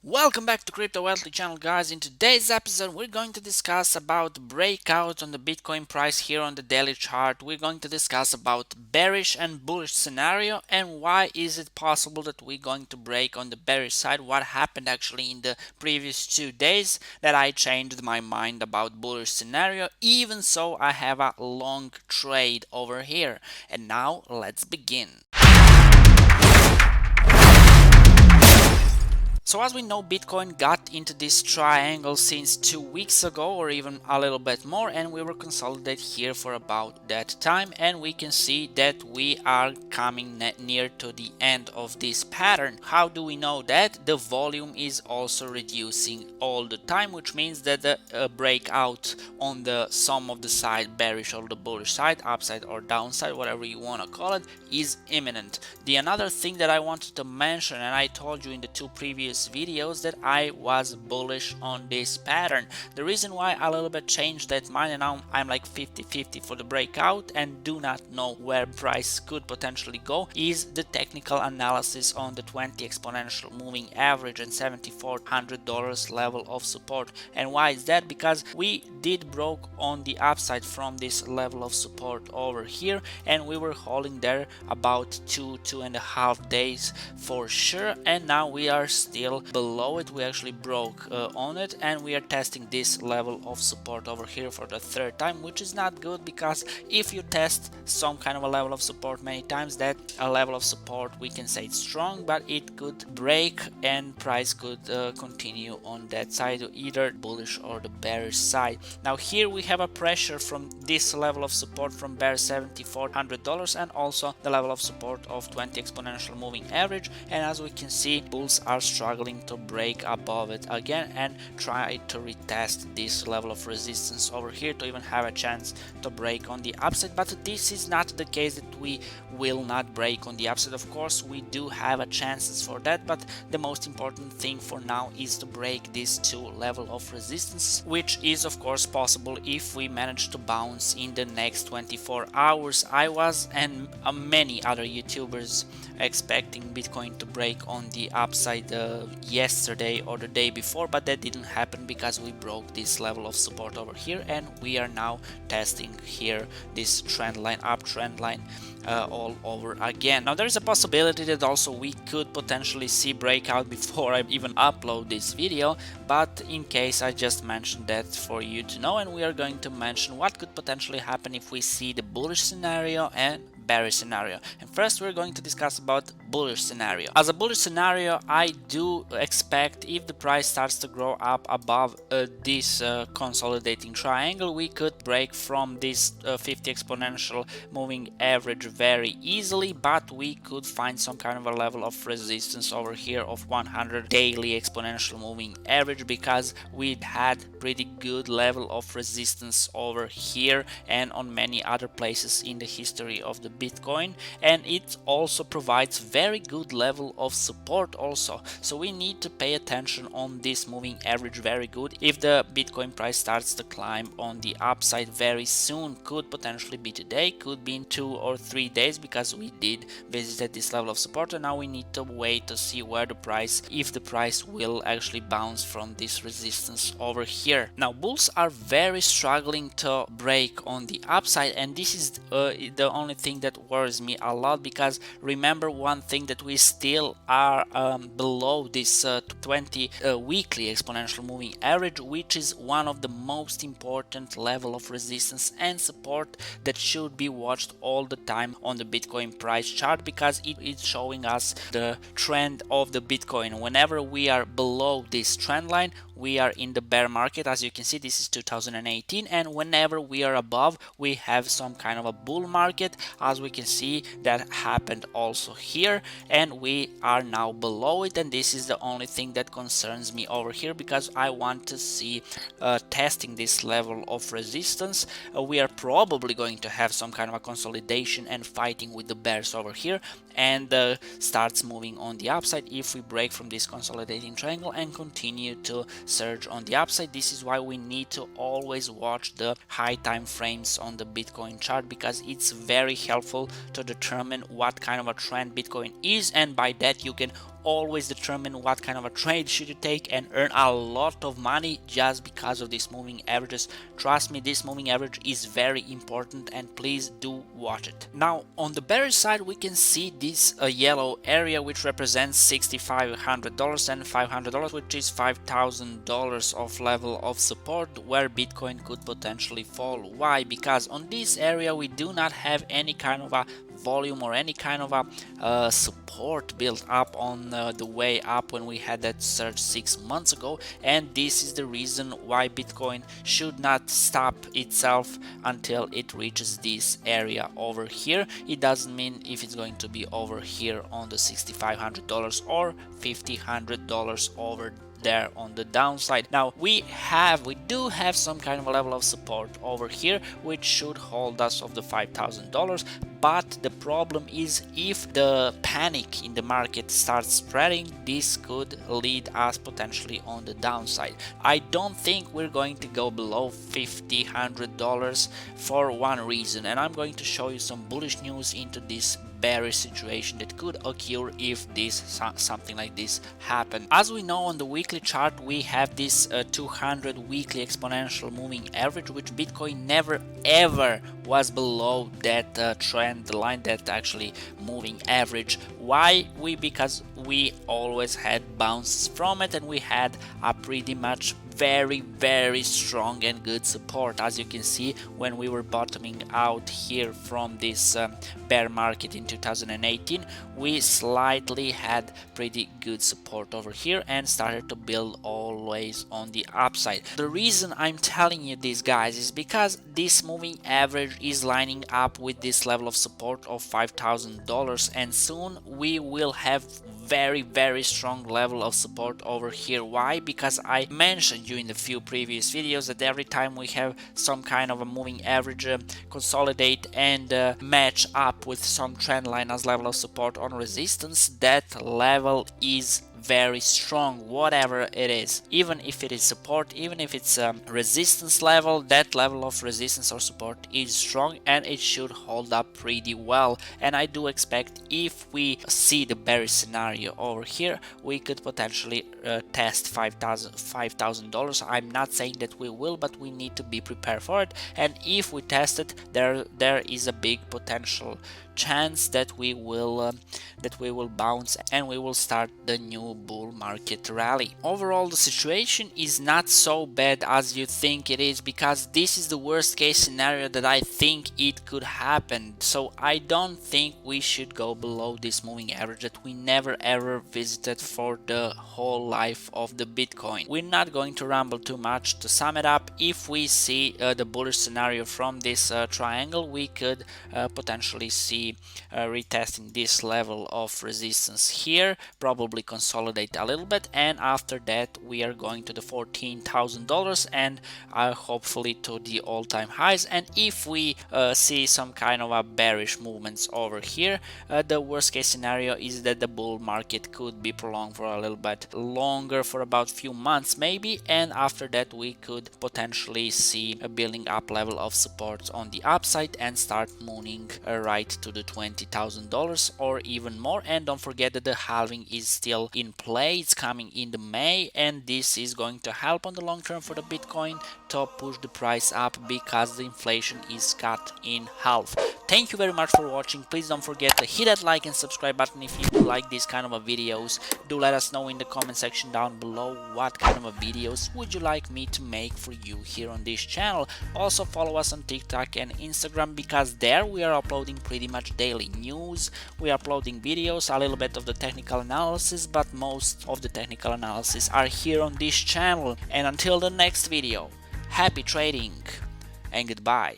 Welcome back to CryptoWealthy channel, guys. In today's episode we're going to discuss about breakout on the Bitcoin price here on the daily chart. We're going to discuss about bearish and bullish scenario and why is it possible that we're going to break on the bearish side. What happened actually in the previous 2 days that I changed my mind about bullish scenario. Even so, I have a long trade over here. And now let's begin. So as we know, Bitcoin got into this triangle since 2 weeks ago or even a little bit more, and we were consolidated here for about that time, and we can see that we are coming near to the end of this pattern. How do we know that? The volume is also reducing all the time, which means that the breakout on the sum of the side, bearish or the bullish side, upside or downside, whatever you want to call it, is imminent. The another thing that I wanted to mention, and I told you in the two previous videos, that I was bullish on this pattern. The reason why I a little bit changed that mind and now I'm like 50-50 for the breakout and do not know where price could potentially go is the technical analysis on the 20 exponential moving average and $7,400 level of support. And why is that? Because we did broke on the upside from this level of support over here, and we were holding there about 2.5 days for sure, and now we are still below it. We actually broke on it, and we are testing this level of support over here for the third time, which is not good, because if you test some kind of a level of support many times, that a level of support, we can say it's strong, but it could break and price could continue on that side, either bullish or the bearish side. Now here we have a pressure from this level of support from bear $7,400 and also the level of support of 20 exponential moving average, and as we can see, bulls are struggling to break above it again and try to retest this level of resistance over here to even have a chance to break on the upside. But this is not the case that we will not break on the upside. Of course, we do have a chances for that, but the most important thing for now is to break these two level of resistance, which is of course possible if we manage to bounce in the next 24 hours. I was, and many other YouTubers, expecting Bitcoin to break on the upside yesterday or the day before, but that didn't happen because we broke this level of support over here, and we are now testing here this trend line, uptrend line, all over again. Now there's a possibility that also we could potentially see breakout before I even upload this video, but in case, I just mentioned that for you to know, and we are going to mention what could potentially happen if we see the bullish scenario and bearish scenario. And first we're going to discuss about bullish scenario. As a bullish scenario, I do expect if the price starts to grow up above this consolidating triangle, we could break from this 50 exponential moving average very easily, but we could find some kind of a level of resistance over here of 100 daily exponential moving average, because we had pretty good level of resistance over here and on many other places in the history of the Bitcoin, and it also provides very good level of support also. So we need to pay attention on this moving average very good. If the Bitcoin price starts to climb on the upside very soon, could potentially be today, could be in 2 or 3 days, because we did visit this level of support, and now we need to wait to see where the price, if the price will actually bounce from this resistance over here. Now bulls are very struggling to break on the upside, and this is the only thing that worries me a lot, because remember one thing, that we still are below this 20 weekly exponential moving average, which is one of the most important level of resistance and support that should be watched all the time on the Bitcoin price chart, because it's showing us the trend of the Bitcoin. Whenever we are below this trend line, we are in the bear market. As you can see, this is 2018, and whenever we are above, we have some kind of a bull market. As we can see, that happened also here, and we are now below it, and this is the only thing that concerns me over here, because I want to see testing this level of resistance. We are probably going to have some kind of a consolidation and fighting with the bears over here, and starts moving on the upside if we break from this consolidating triangle and continue to surge on the upside. This is why we need to always watch the high time frames on the Bitcoin chart, because it's very helpful to determine what kind of a trend Bitcoin is, and by that you can always determine what kind of a trade should you take and earn a lot of money just because of these moving averages. Trust me, this moving average is very important, and please do watch it. Now on the bearish side, we can see this yellow area which represents $6,500 and $500, which is $5,000 of level of support where Bitcoin could potentially fall. Why? Because on this area we do not have any kind of a volume or any kind of a support built up on the way up when we had that surge 6 months ago, and this is the reason why Bitcoin should not stop itself until it reaches this area over here. It doesn't mean if it's going to be over here on the $6,500 or $1,500 over there on the downside. Now we do have some kind of a level of support over here which should hold us of the $5,000, but the problem is if the panic in the market starts spreading, this could lead us potentially on the downside. I don't think we're going to go below $1,500 for one reason, and I'm going to show you some bullish news into this bearish situation that could occur if something like this happen. As we know, on the weekly chart we have this 200 weekly exponential moving average, which Bitcoin never ever was below that trend line, that actually moving average. Why? Because we always had bounces from it, and we had a pretty much very strong and good support. As you can see, when we were bottoming out here from this bear market in 2018, we slightly had pretty good support over here and started to build always on the upside. The reason I'm telling you this, guys, is because this moving average is lining up with this level of support of $5,000, and soon we will have very strong level of support over here. Why? Because I mentioned you in the few previous videos that every time we have some kind of a moving average consolidate and match up with some trend line as level of support on resistance, that level is very strong, whatever it is. Even if it is support, even if it's resistance level, that level of resistance or support is strong and it should hold up pretty well. And I do expect if we see the bearish scenario over here, we could potentially test $5,000. I'm not saying that we will, but we need to be prepared for it. And if we test it, there is a big potential chance that we will bounce and we will start the new bull market rally. Overall, the situation is not so bad as you think it is, because this is the worst case scenario that I think it could happen. So I don't think we should go below this moving average that we never ever visited for the whole life of the Bitcoin. We're not going to ramble too much. To sum it up, if we see the bullish scenario from this triangle, we could potentially see retesting this level of resistance here, probably consolidate a little bit, and after that we are going to the $14,000 and hopefully to the all-time highs. And if we see some kind of a bearish movements over here, the worst case scenario is that the bull market could be prolonged for a little bit longer, for about few months maybe, and after that we could potentially see a building up level of support on the upside and start moving right to the $20,000 or even more. And don't forget that the halving is still in play. It's coming in the May, and this is going to help on the long term for the Bitcoin to push the price up because the inflation is cut in half. Thank you very much for watching. Please don't forget to hit that like and subscribe button if you like these kind of videos. Do let us know in the comment section down below what kind of videos would you like me to make for you here on this channel. Also follow us on TikTok and Instagram, because there we are uploading pretty much daily news. We are uploading videos, a little bit of the technical analysis, but most of the technical analysis are here on this channel. And until the next video, happy trading and goodbye.